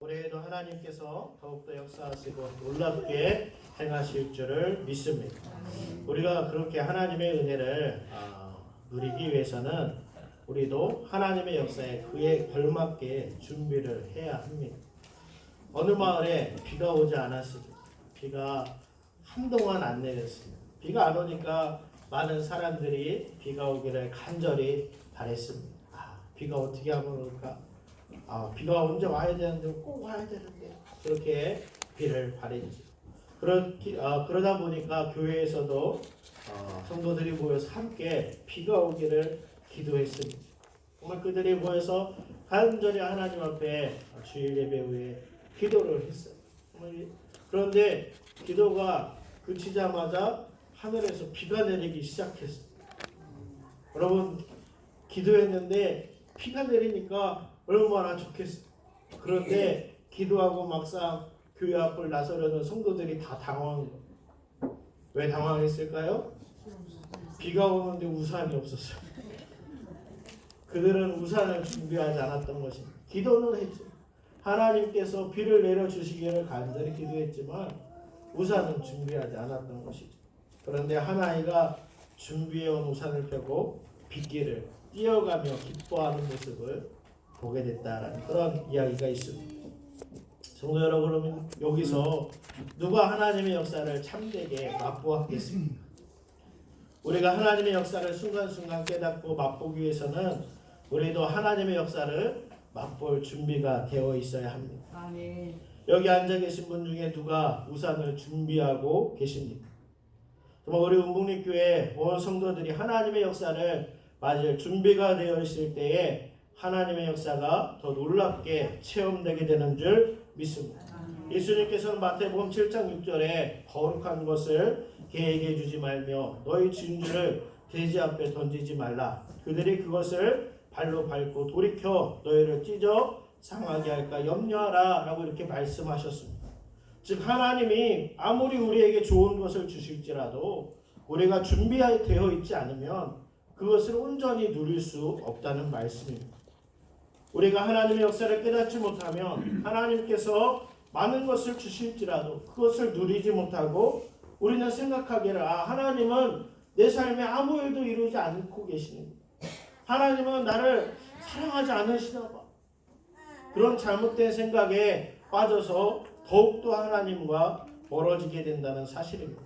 올해에도 하나님께서 더욱더 역사하시고 놀랍게 행하실 줄을 믿습니다. 우리가 그렇게 하나님의 은혜를 누리기 위해서는 우리도 하나님의 역사에 그에 걸맞게 준비를 해야 합니다. 어느 마을에 비가 오지 않았습니다. 비가 한동안 안 내렸습니다. 비가 안 오니까 많은 사람들이 비가 오기를 간절히 바랬습니다. 비가 어떻게 하면 올까? 비가 언제 와야 되는데 꼭 와야 되는데 그렇게 비를 바랬죠. 그러다 보니까 교회에서도 성도들이 모여서 함께 비가 오기를 기도했습니다. 정말 그들이 모여서 간절히 하나님 앞에 주일 예배 후에 기도를 했어요. 그런데 기도가 그치자마자 하늘에서 비가 내리기 시작했어요. 여러분, 기도했는데 비가 내리니까 얼마나 좋겠어요. 그런데 기도하고 막상 교회 앞을 나서려는 성도들이 다 당황한 거예요. 왜 당황했을까요? 비가 오는데 우산이 없었어요. 그들은 우산을 준비하지 않았던 것입니다. 기도는 했죠. 하나님께서 비를 내려주시기를 간절히 기도했지만 우산은 준비하지 않았던 것이죠. 그런데 한 아이가 준비해온 우산을 펴고 빗길을 뛰어가며 기뻐하는 모습을 보게 됐다라는 그런 이야기가 있습니다. 성도 여러분, 그러면 여기서 누가 하나님의 역사를 참되게 맛보았겠습니까? 우리가 하나님의 역사를 순간순간 깨닫고 맛보기 위해서는 우리도 하나님의 역사를 맛볼 준비가 되어 있어야 합니다. 아멘. 여기 앉아 계신 분 중에 누가 우산을 준비하고 계십니까? 정말 우리 운봉리교회 온 성도들이 하나님의 역사를 맞을 준비가 되어 있을 때에 하나님의 역사가 더 놀랍게 체험되게 되는 줄 믿습니다. 예수님께서는 마태복음 7장 6절에 거룩한 것을 개에게 주지 말며 너희 진주를 돼지 앞에 던지지 말라. 그들이 그것을 발로 밟고 돌이켜 너희를 찢어 상하게 할까 염려하라 라고 이렇게 말씀하셨습니다. 즉 하나님이 아무리 우리에게 좋은 것을 주실지라도 우리가 준비되어 있지 않으면 그것을 온전히 누릴 수 없다는 말씀입니다. 우리가 하나님의 역사를 깨닫지 못하면 하나님께서 많은 것을 주실지라도 그것을 누리지 못하고 우리는 생각하기를 하나님은 내 삶에 아무 일도 이루지 않고 계시는 하나님은 나를 사랑하지 않으시나 봐. 그런 잘못된 생각에 빠져서 더욱더 하나님과 멀어지게 된다는 사실입니다.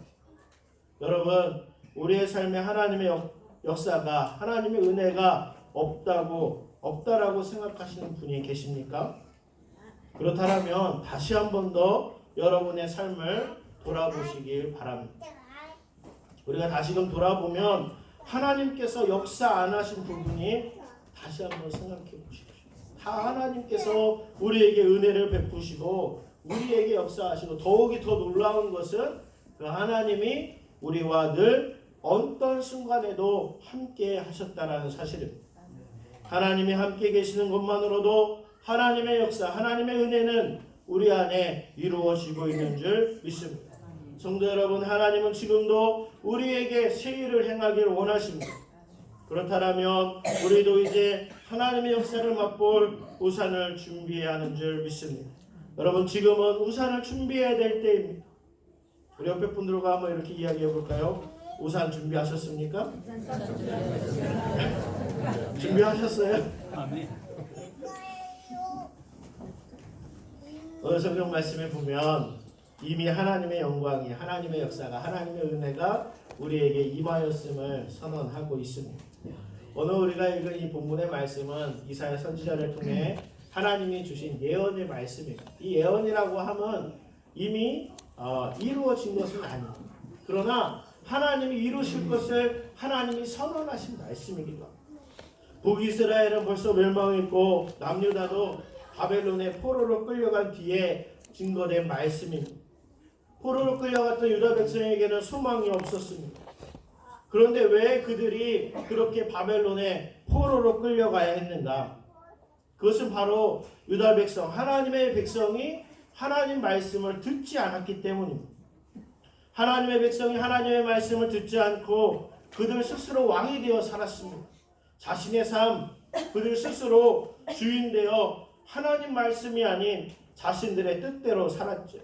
여러분, 우리의 삶에 하나님의 역사가 하나님의 은혜가 없다라고 생각하시는 분이 계십니까? 그렇다면 다시 한 번 더 여러분의 삶을 돌아보시길 바랍니다. 우리가 다시금 돌아보면 하나님께서 역사 안 하신 부분이 다시 한번 생각해 보십시오. 다 하나님께서 우리에게 은혜를 베푸시고 우리에게 역사하시고 더욱이 더 놀라운 것은 그 하나님이 우리와 늘 어떤 순간에도 함께 하셨다라는 사실입니다. 하나님이 함께 계시는 것만으로도 하나님의 역사, 하나님의 은혜는 우리 안에 이루어지고 있는 줄 믿습니다. 성도 여러분, 하나님은 지금도 우리에게 새 일을 행하기를 원하십니다. 그렇다면 우리도 이제 하나님의 역사를 맛볼 우산을 준비해야 하는 줄 믿습니다. 여러분, 지금은 우산을 준비해야 될 때입니다. 우리 옆에 분들과 한번 이렇게 이야기해 볼까요? 우산 준비하셨습니까? 준비하셨어요? 오늘 성경 말씀에 보면 이미 하나님의 영광이, 하나님의 역사가, 하나님의 은혜가 우리에게 임하였음을 선언하고 있습니다. 오늘 우리가 읽은 이 본문의 말씀은 이사야 선지자를 통해 하나님이 주신 예언의 말씀입니다. 이 예언이라고 하면 이미 이루어진 것은 아닙니다. 그러나 하나님이 이루실 것을 하나님이 선언하신 말씀이기도 합니다. 북이스라엘은 벌써 멸망했고 남유다도 바벨론의 포로로 끌려간 뒤에 증거된 말씀입니다. 포로로 끌려갔던 유다 백성에게는 소망이 없었습니다. 그런데 왜 그들이 그렇게 바벨론의 포로로 끌려가야 했는가? 그것은 바로 유다 백성, 하나님의 백성이 하나님 말씀을 듣지 않았기 때문입니다. 하나님의 백성이 하나님의 말씀을 듣지 않고 그들 스스로 왕이 되어 살았습니다. 자신의 삶, 그들 스스로 주인 되어 하나님 말씀이 아닌 자신들의 뜻대로 살았죠.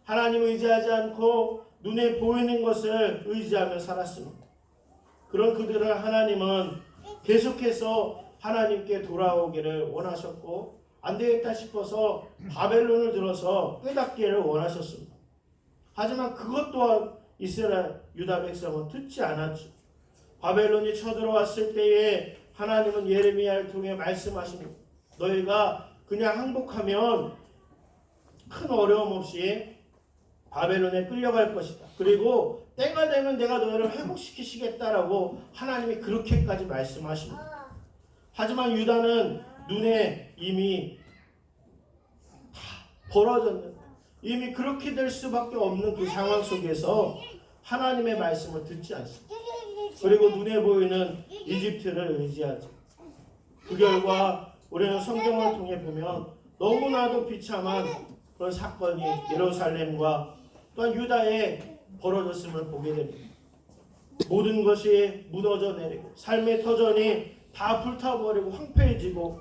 하나님을 의지하지 않고 눈에 보이는 것을 의지하며 살았습니다. 그런 그들을 하나님은 계속해서 하나님께 돌아오기를 원하셨고, 안 되겠다 싶어서 바벨론을 들어서 끄닫기를 원하셨습니다. 하지만 그것 또한 이스라엘 유다 백성은 듣지 않았죠. 바벨론이 쳐들어왔을 때에 하나님은 예레미야를 통해 말씀하십니다. 너희가 그냥 항복하면 큰 어려움 없이 바벨론에 끌려갈 것이다. 그리고 때가 되면 내가 너희를 회복시키시겠다라고 하나님이 그렇게까지 말씀하십니다. 하지만 유다는 눈에 이미 다 벌어졌는데, 이미 그렇게 될 수밖에 없는 그 상황 속에서 하나님의 말씀을 듣지 않습니다. 그리고 눈에 보이는 이집트를 의지하죠. 그 결과 우리는 성경을 통해 보면 너무나도 비참한 그런 사건이 예루살렘과 또한 유다에 벌어졌음을 보게 됩니다. 모든 것이 무너져 내리고 삶의 터전이 다 불타버리고 황폐해지고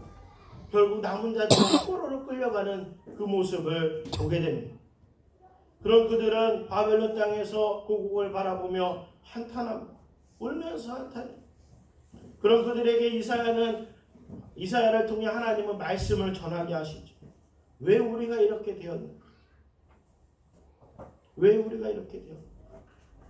결국 남은 자들은 포로로 끌려가는 그 모습을 보게 됩니다. 그런 그들은 바벨론 땅에서 고국을 바라보며 한탄합니다. 울면서 한탄합니다. 그런 그들에게 이사야를 통해 하나님은 말씀을 전하게 하시죠. 왜 우리가 이렇게 되었는가? 왜 우리가 이렇게 되었는가?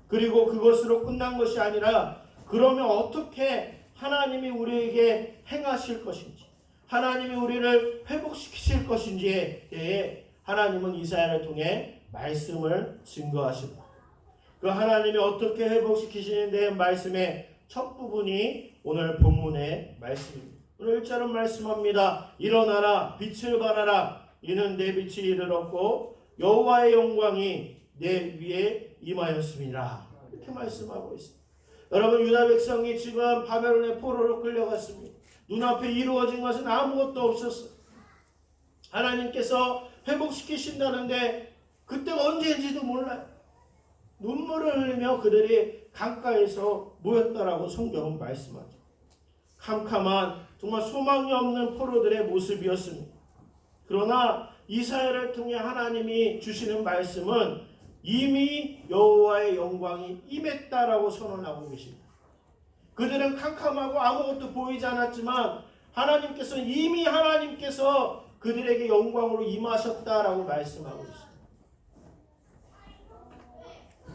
그리고 그것으로 끝난 것이 아니라 그러면 어떻게 하나님이 우리에게 행하실 것인지, 하나님이 우리를 회복시키실 것인지에 대해 하나님은 이사야를 통해 말씀을 증거하십니다. 그 하나님이 어떻게 회복시키시는 데 말씀의 첫 부분이 오늘 본문의 말씀입니다. 오늘 1절은 말씀합니다. 일어나라, 빛을 발하라. 이는 내 빛이 이르렀고 여호와의 영광이 내 위에 임하였습니다. 이렇게 말씀하고 있습니다. 여러분, 유다 백성이 지금 바벨론의 포로로 끌려갔습니다. 눈앞에 이루어진 것은 아무것도 없었어요. 하나님께서 회복시키신다는데 그때가 언제인지도 몰라요. 눈물을 흘리며 그들이 강가에서 모였다라고 성경은 말씀하죠. 캄캄한 정말 소망이 없는 포로들의 모습이었습니다. 그러나 이사야를 통해 하나님이 주시는 말씀은 이미 여호와의 영광이 임했다라고 선언하고 계십니다. 그들은 캄캄하고 아무것도 보이지 않았지만 하나님께서는 이미 하나님께서 그들에게 영광으로 임하셨다라고 말씀하고 있습니다.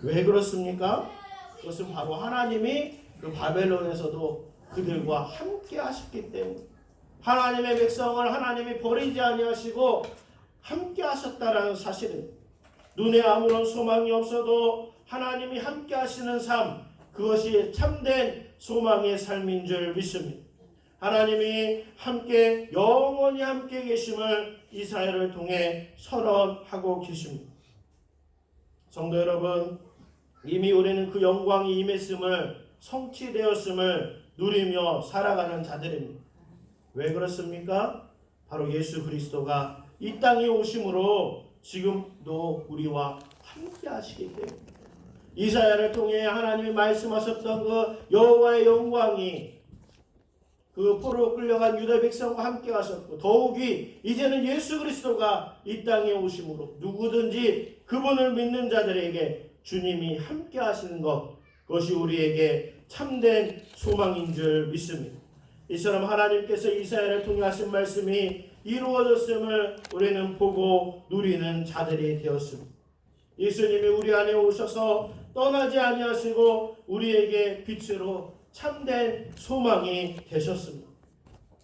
왜 그렇습니까? 그것은 바로 하나님이 그 바벨론에서도 그들과 함께 하셨기 때문에, 하나님의 백성을 하나님이 버리지 아니하시고 함께 하셨다라는 사실은, 눈에 아무런 소망이 없어도 하나님이 함께 하시는 삶, 그것이 참된 소망의 삶인 줄 믿습니다. 하나님이 함께 영원히 함께 계심을 이사야를 통해 선언하고 계십니다. 성도 여러분, 이미 우리는 그 영광이 임했음을, 성취되었음을 누리며 살아가는 자들입니다. 왜 그렇습니까? 바로 예수 그리스도가 이 땅에 오심으로 지금도 우리와 함께 하시기 때문입니다. 이사야를 통해 하나님이 말씀하셨던 그 여호와의 영광이 그 포로로 끌려간 유다 백성과 함께 하셨고, 더욱이 이제는 예수 그리스도가 이 땅에 오심으로 누구든지 그분을 믿는 자들에게 주님이 함께 하시는 것, 그것이 우리에게 참된 소망인 줄 믿습니다. 이처럼 하나님께서 이사야를 통해 하신 말씀이 이루어졌음을 우리는 보고 누리는 자들이 되었습니다. 예수님이 우리 안에 오셔서 떠나지 아니하시고 우리에게 빛으로 참된 소망이 되셨습니다.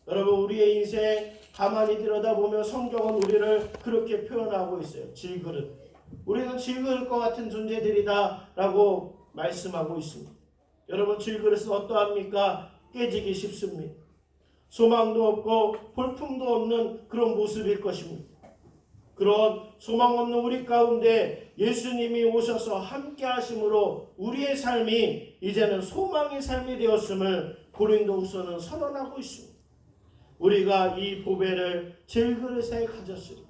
여러분, 우리의 인생 가만히 들여다보면 성경은 우리를 그렇게 표현하고 있어요. 질그릇. 우리는 질그릇 것 같은 존재들이다 라고 말씀하고 있습니다. 여러분, 질그릇은 어떠합니까? 깨지기 쉽습니다. 소망도 없고 볼품도 없는 그런 모습일 것입니다. 그런 소망 없는 우리 가운데 예수님이 오셔서 함께 하심으로 우리의 삶이 이제는 소망의 삶이 되었음을 고린도후서는 선언하고 있습니다. 우리가 이 보배를 질그릇에 가졌습니다.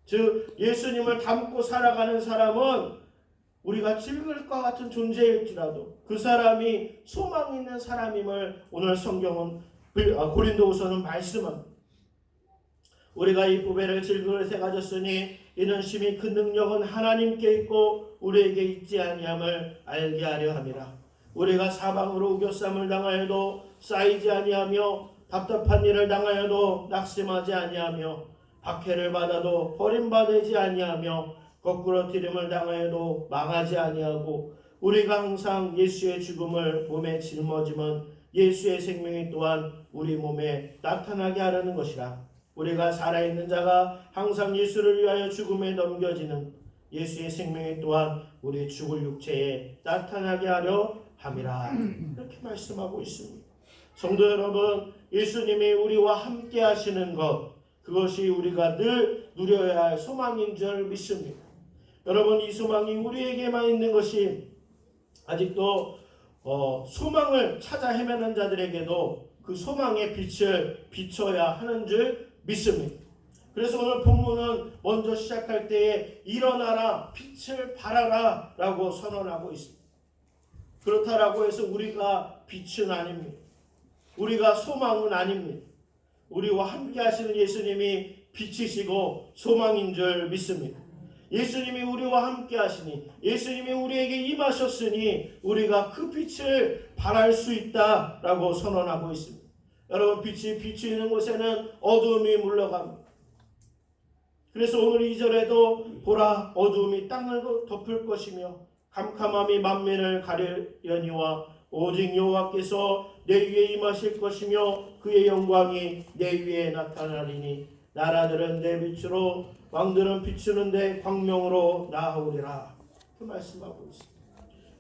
즉 예수님을 담고 살아가는 사람은 우리가 질그릇과 같은 존재일지라도 그 사람이 소망 있는 사람임을 오늘 성경은 고린도후서는 말씀합니다. 우리가 이 보배를 질그릇에 가졌으니 이는 심히 그 능력은 하나님께 있고 우리에게 있지 아니함을 알게 하려 함이라. 우리가 사방으로 우겨쌈을 당하여도 쌓이지 아니하며 답답한 일을 당하여도 낙심하지 아니하며 박해를 받아도 버림받지 아니하며 거꾸로 디름을 당하여도 망하지 아니하고 우리가 항상 예수의 죽음을 몸에 짊어지면 예수의 생명이 또한 우리 몸에 나타나게 하려는 것이라. 우리가 살아있는 자가 항상 예수를 위하여 죽음에 넘겨지는 예수의 생명이 또한 우리 죽을 육체에 나타나게 하려 함이라. 이렇게 말씀하고 있습니다. 성도 여러분, 예수님이 우리와 함께 하시는 것, 그것이 우리가 늘 누려야 할 소망인 줄 믿습니다. 여러분, 이 소망이 우리에게만 있는 것이 아직도 소망을 찾아 헤매는 자들에게도 그 소망의 빛을 비춰야 하는 줄 믿습니다. 그래서 오늘 본문은 먼저 시작할 때에 일어나라, 빛을 발하라 라고 선언하고 있습니다. 그렇다라고 해서 우리가 빛은 아닙니다. 우리가 소망은 아닙니다. 우리와 함께 하시는 예수님이 빛이시고 소망인 줄 믿습니다. 예수님이 우리와 함께 하시니, 예수님이 우리에게 임하셨으니 우리가 그 빛을 발할 수 있다라고 선언하고 있습니다. 여러분, 빛이 비추이는 곳에는 어두움이 물러갑니다. 그래서 오늘 2절에도 보라, 어두움이 땅을 덮을 것이며 캄캄함이 만민을 가리려니와 오직 여호와께서 내 위에 임하실 것이며 그의 영광이 내 위에 나타나리니 나라들은 내 빛으로 왕들은 비추는데 광명으로 나아오리라. 그 말씀하고 있습니다.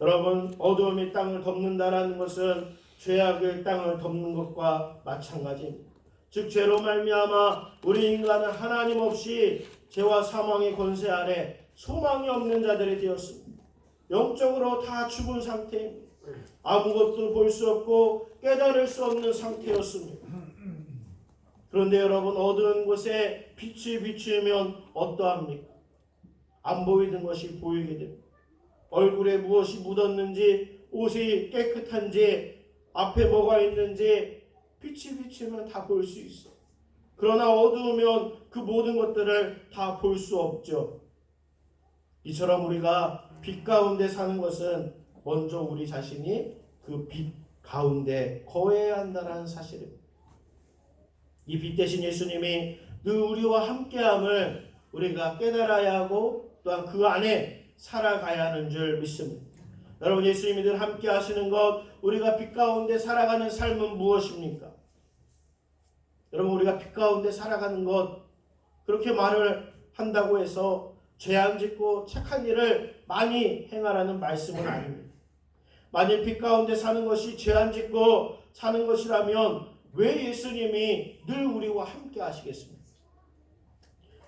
여러분, 어두움이 땅을 덮는다라는 것은 죄악의 땅을 덮는 것과 마찬가지입니다. 즉 죄로 말미암아 우리 인간은 하나님 없이 죄와 사망의 권세 아래 소망이 없는 자들이 되었습니다. 영적으로 다 죽은 상태입니다. 아무것도 볼 수 없고 깨달을 수 없는 상태였습니다. 그런데 여러분, 어두운 곳에 빛이 비추면 어떠합니까? 안 보이는 것이 보이게 됩니다. 얼굴에 무엇이 묻었는지, 옷이 깨끗한지, 앞에 뭐가 있는지 빛이 비추면 다 볼 수 있어. 그러나 어두우면 그 모든 것들을 다 볼 수 없죠. 이처럼 우리가 빛 가운데 사는 것은 먼저 우리 자신이 그 빛 가운데 거해야 한다는 사실입니다. 이 빛 대신 예수님이 늘 우리와 함께함을 우리가 깨달아야 하고 또한 그 안에 살아가야 하는 줄 믿습니다. 여러분, 예수님이 늘 함께 하시는 것, 우리가 빛 가운데 살아가는 삶은 무엇입니까? 여러분, 우리가 빛 가운데 살아가는 것, 그렇게 말을 한다고 해서 죄 안 짓고 착한 일을 많이 행하라는 말씀은 아닙니다. 만일 빛 가운데 사는 것이 죄 안 짓고 사는 것이라면 왜 예수님이 늘 우리와 함께 하시겠습니까?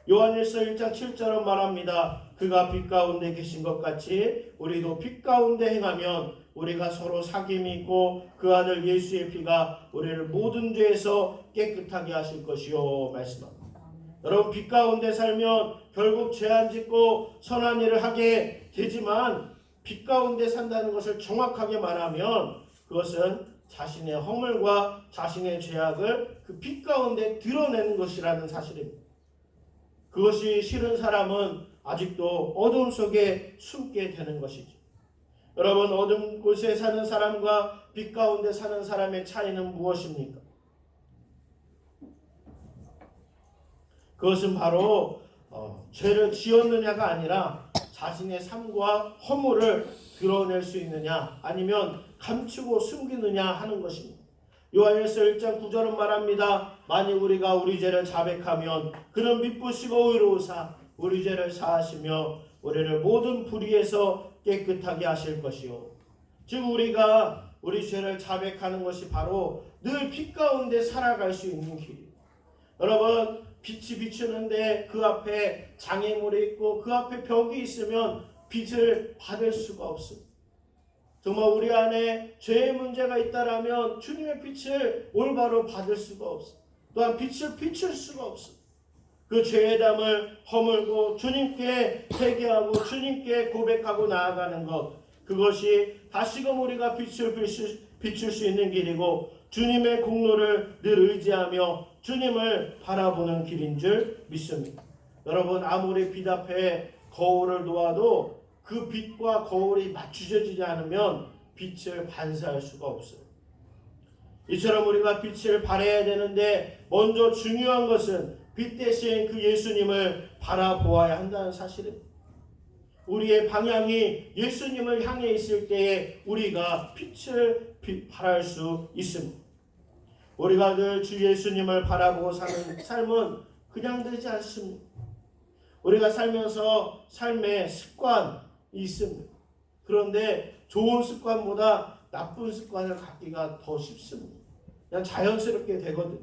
요한일서 1장 7절은 말합니다. 그가 빛 가운데 계신 것 같이 우리도 빛 가운데 행하면 우리가 서로 사귐이 있고 그 아들 예수의 피가 우리를 모든 죄에서 깨끗하게 하실 것이요 말씀합니다. 여러분, 빛 가운데 살면 결국 죄 안 짓고 선한 일을 하게 되지만 빛 가운데 산다는 것을 정확하게 말하면 그것은 자신의 허물과 자신의 죄악을 그 빛 가운데 드러내는 것이라는 사실입니다. 그것이 싫은 사람은 아직도 어둠 속에 숨게 되는 것이죠. 여러분, 어둠 곳에 사는 사람과 빛 가운데 사는 사람의 차이는 무엇입니까? 그것은 바로 죄를 지었느냐가 아니라 자신의 삶과 허물을 드러낼 수 있느냐 아니면 감추고 숨기느냐 하는 것입니다. 요한일서 1장 9절은 말합니다. 만일 우리가 우리 죄를 자백하면 그는 미쁘시고 의로우사 우리 죄를 사하시며 우리를 모든 불의에서 깨끗하게 하실 것이요. 즉 우리가 우리 죄를 자백하는 것이 바로 늘 빛 가운데 살아갈 수 있는 길이에요. 여러분, 빛이 비추는데 그 앞에 장애물이 있고 그 앞에 벽이 있으면 빛을 받을 수가 없습니다. 정말 우리 안에 죄의 문제가 있다라면 주님의 빛을 올바로 받을 수가 없습니다. 또한 빛을 비출 수가 없습니다. 그 죄의 담을 허물고 주님께 회개하고 주님께 고백하고 나아가는 것, 그것이 다시금 우리가 빛을 비출 수 있는 길이고 주님의 공로를 늘 의지하며 주님을 바라보는 길인 줄 믿습니다. 여러분, 아무리 빛 앞에 거울을 놓아도 그 빛과 거울이 맞추어지지 않으면 빛을 반사할 수가 없어요. 이처럼 우리가 빛을 발해야 되는데 먼저 중요한 것은 빛 대신 그 예수님을 바라보아야 한다는 사실입니다. 우리의 방향이 예수님을 향해 있을 때에 우리가 빛을 발할 수 있습니다. 우리가 늘 주 예수님을 바라보고 사는 삶은 그냥 되지 않습니다. 우리가 살면서 삶의 습관이 있습니다. 그런데 좋은 습관보다 나쁜 습관을 갖기가 더 쉽습니다. 그냥 자연스럽게 되거든요.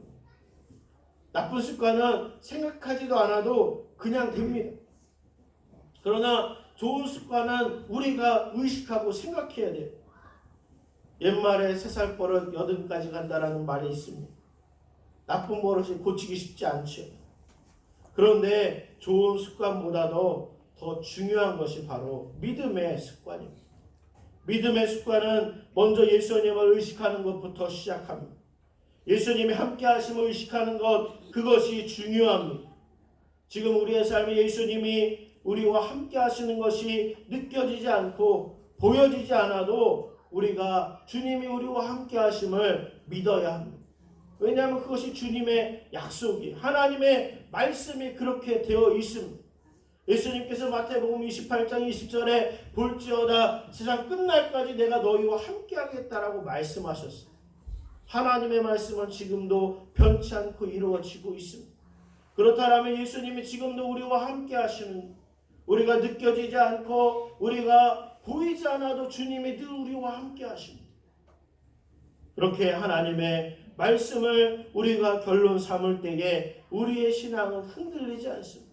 나쁜 습관은 생각하지도 않아도 그냥 됩니다. 그러나 좋은 습관은 우리가 의식하고 생각해야 돼요. 옛말에 3살 버릇 80까지 간다라는 말이 있습니다. 나쁜 버릇이 고치기 쉽지 않죠. 그런데 좋은 습관보다도 더 중요한 것이 바로 믿음의 습관입니다. 믿음의 습관은 먼저 예수님을 의식하는 것부터 시작합니다. 예수님이 함께 하심을 의식하는 것, 그것이 중요합니다. 지금 우리의 삶에 예수님이 우리와 함께 하시는 것이 느껴지지 않고 보여지지 않아도 우리가 주님이 우리와 함께 하심을 믿어야 합니다. 왜냐하면 그것이 주님의 약속이, 하나님의 말씀이 그렇게 되어 있습니다. 예수님께서 마태복음 28장 20절에 볼지어다 세상 끝날까지 내가 너희와 함께 하겠다라고 말씀하셨어요. 하나님의 말씀은 지금도 변치 않고 이루어지고 있습니다. 그렇다면 예수님이 지금도 우리와 함께 하시는, 우리가 느껴지지 않고 우리가 보이지 않아도 주님이 늘 우리와 함께 하십니다. 그렇게 하나님의 말씀을 우리가 결론 삼을 때에 우리의 신앙은 흔들리지 않습니다.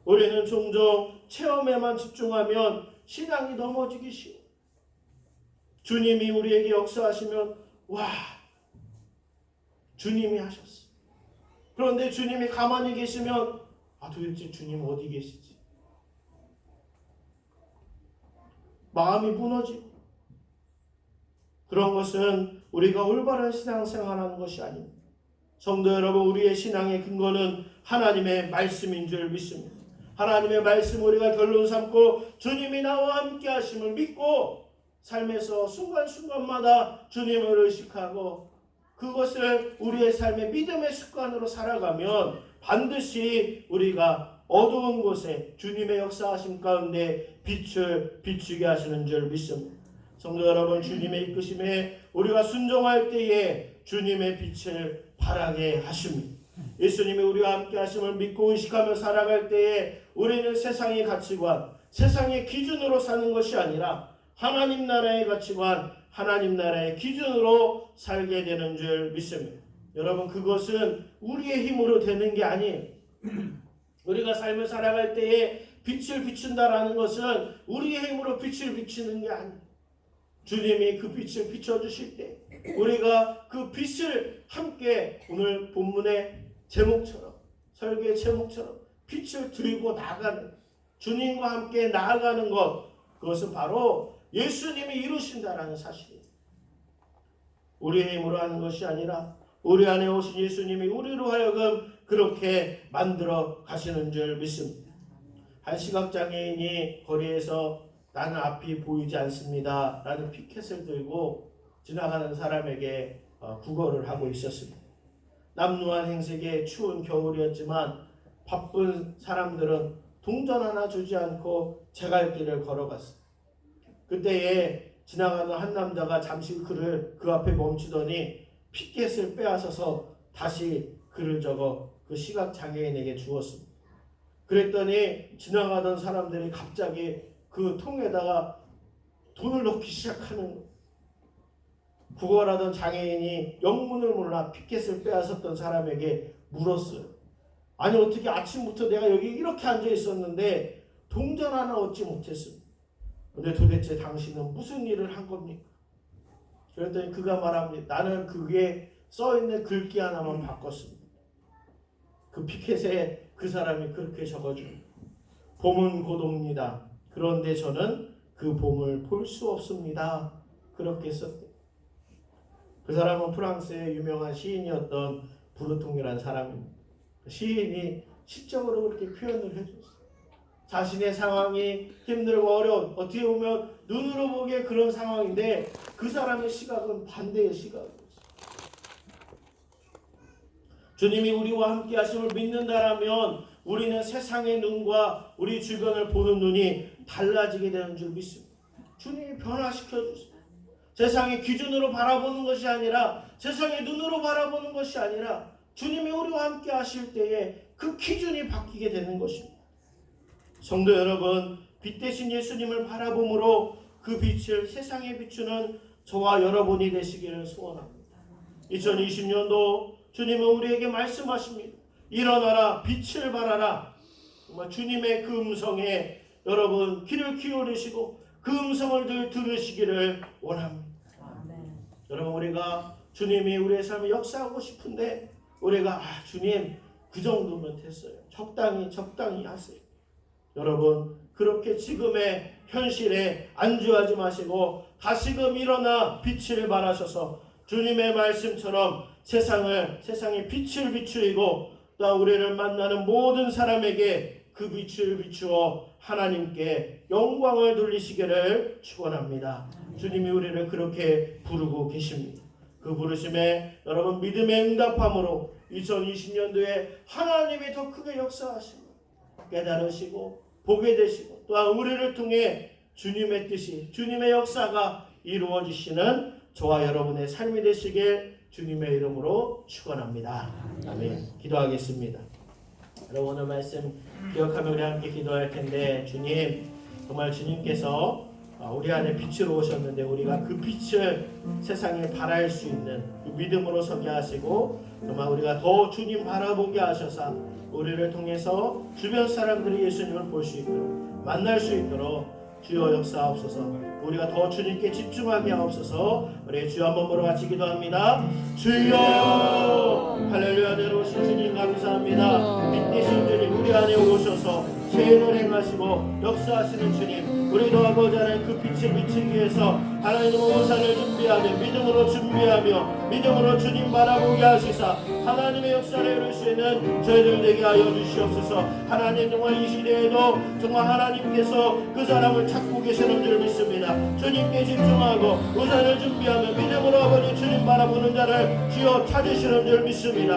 우리는 종종 체험에만 집중하면 신앙이 넘어지기 쉬워요. 주님이 우리에게 역사하시면 와, 주님이 하셨어. 그런데 주님이 가만히 계시면 도대체 주님 어디 계시지? 마음이 무너지고, 그런 것은 우리가 올바른 신앙생활하는 것이 아닙니다. 성도 여러분, 우리의 신앙의 근거는 하나님의 말씀인 줄 믿습니다. 하나님의 말씀 우리가 결론 삼고 주님이 나와 함께 하심을 믿고 삶에서 순간순간마다 주님을 의식하고 그것을 우리의 삶의 믿음의 습관으로 살아가면 반드시 우리가 어두운 곳에 주님의 역사하심 가운데 빛을 비추게 하시는 줄 믿습니다. 성도 여러분, 주님의 이끄심에 우리가 순종할 때에 주님의 빛을 발하게 하십니다. 예수님이 우리와 함께 하심을 믿고 의식하며 살아갈 때에 우리는 세상의 가치관, 세상의 기준으로 사는 것이 아니라 하나님 나라의 가치관, 하나님 나라의 기준으로 살게 되는 줄 믿습니다. 여러분, 그것은 우리의 힘으로 되는 게 아니에요. 우리가 삶을 살아갈 때에 빛을 비춘다라는 것은 우리의 힘으로 빛을 비추는 게 아니에요. 주님이 그 빛을 비춰주실 때 우리가 그 빛을 함께 오늘 본문의 제목처럼, 설교의 제목처럼 빛을 들고 나가는, 주님과 함께 나아가는 것, 그것은 바로 예수님이 이루신다라는 사실이에요. 우리의 힘으로 하는 것이 아니라 우리 안에 오신 예수님이 우리로 하여금 그렇게 만들어 가시는 줄 믿습니다. 한 시각장애인이 거리에서 나는 앞이 보이지 않습니다 라는 피켓을 들고 지나가는 사람에게 구걸을 하고 있었습니다. 남루한 행색의 추운 겨울이었지만 바쁜 사람들은 동전 하나 주지 않고 제갈 길을 걸어갔어요. 그때에 지나가는 한 남자가 잠시 그 앞에 멈추더니 피켓을 빼앗아서 다시 글을 적어 그 시각장애인에게 주었습니다. 그랬더니 지나가던 사람들이 갑자기 그 통에다가 돈을 넣기 시작하는 거예요. 구걸하던 장애인이 영문을 몰라 피켓을 빼앗았던 사람에게 물었어요. 아니, 어떻게 아침부터 내가 여기 이렇게 앉아 있었는데 동전 하나 얻지 못했습니다. 근데 도대체 당신은 무슨 일을 한 겁니까? 그랬더니 그가 말합니다. 나는 그게 써있는 글귀 하나만 바꿨습니다. 그 피켓에 그 사람이 그렇게 적어줍니다. 봄은 곧 옵니다. 그런데 저는 그 봄을 볼 수 없습니다. 그렇게 썼대요. 그 사람은 프랑스의 유명한 시인이었던 브루통이라는 사람입니다. 시인이 시적으로 그렇게 표현을 해줬어요. 자신의 상황이 힘들고 어려운, 어떻게 보면 눈으로 보기에 그런 상황인데 그 사람의 시각은 반대의 시각이었어요. 주님이 우리와 함께 하심을 믿는다라면 우리는 세상의 눈과 우리 주변을 보는 눈이 달라지게 되는 줄 믿습니다. 주님이 변화시켜 주세요. 세상의 기준으로 바라보는 것이 아니라, 세상의 눈으로 바라보는 것이 아니라 주님이 우리와 함께 하실 때에 그 기준이 바뀌게 되는 것입니다. 성도 여러분, 빛 대신 예수님을 바라봄으로 그 빛을 세상에 비추는 저와 여러분이 되시기를 소원합니다. 2020년도 주님은 우리에게 말씀하십니다. 일어나라, 빛을 발하라. 정말 주님의 그 음성에 여러분 귀를 기울이시고 그 음성을 들으시기를 원합니다. 아멘. 여러분, 우리가 주님이 우리의 삶에 역사하고 싶은데 우리가 주님 그 정도면 됐어요. 적당히 하세요. 여러분, 그렇게 지금의 현실에 안주하지 마시고 다시금 일어나 빛을 발하셔서 주님의 말씀처럼 세상에 빛을 비추이고 또 우리를 만나는 모든 사람에게 그 빛을 비추어 하나님께 영광을 돌리시기를 축원합니다. 주님이 우리를 그렇게 부르고 계십니다. 그 부르심에 여러분 믿음의 응답함으로 2020년도에 하나님이 더 크게 역사하시고 깨달으시고 보게 되시고 또한 우리를 통해 주님의 뜻이, 주님의 역사가 이루어지시는 저와 여러분의 삶이 되시길 주님의 이름으로 축원합니다. 아멘. 기도하겠습니다. 여러분, 오늘 말씀 기억하며 우리 함께 기도할 텐데, 주님, 정말 주님께서 우리 안에 빛으로 오셨는데 우리가 그 빛을 세상에 발할 수 있는 그 믿음으로 서게 하시고 정말 우리가 더 주님 바라보게 하셔서 우리를 통해서 주변 사람들이 예수님을 볼 수 있도록 만날 수 있도록 주여 역사하옵소서. 우리가 더 주님께 집중하게 하옵소서. 우리 주여 한번 보러 같이 기도합니다. 주여, 할렐루야. 내려오신 주님 감사합니다. 빛 대신 주님 우리 안에 오셔서 죄를 행하시고 역사하시는 주님, 우리도 아버지 하나님 그 빛을 비추기 위해서 하나님의 우산을 준비하며 믿음으로 주님 바라보게 하시사 하나님의 역사를 이룰 수 있는 저희들 되게 하여 주시옵소서. 하나님, 정말 이 시대에도 정말 하나님께서 그 사람을 찾고 계시는 줄 믿습니다. 주님께 집중하고 우산을 준비하며 믿음으로 아버지 주님 바라보는 자를 주여 찾으시는 줄 믿습니다.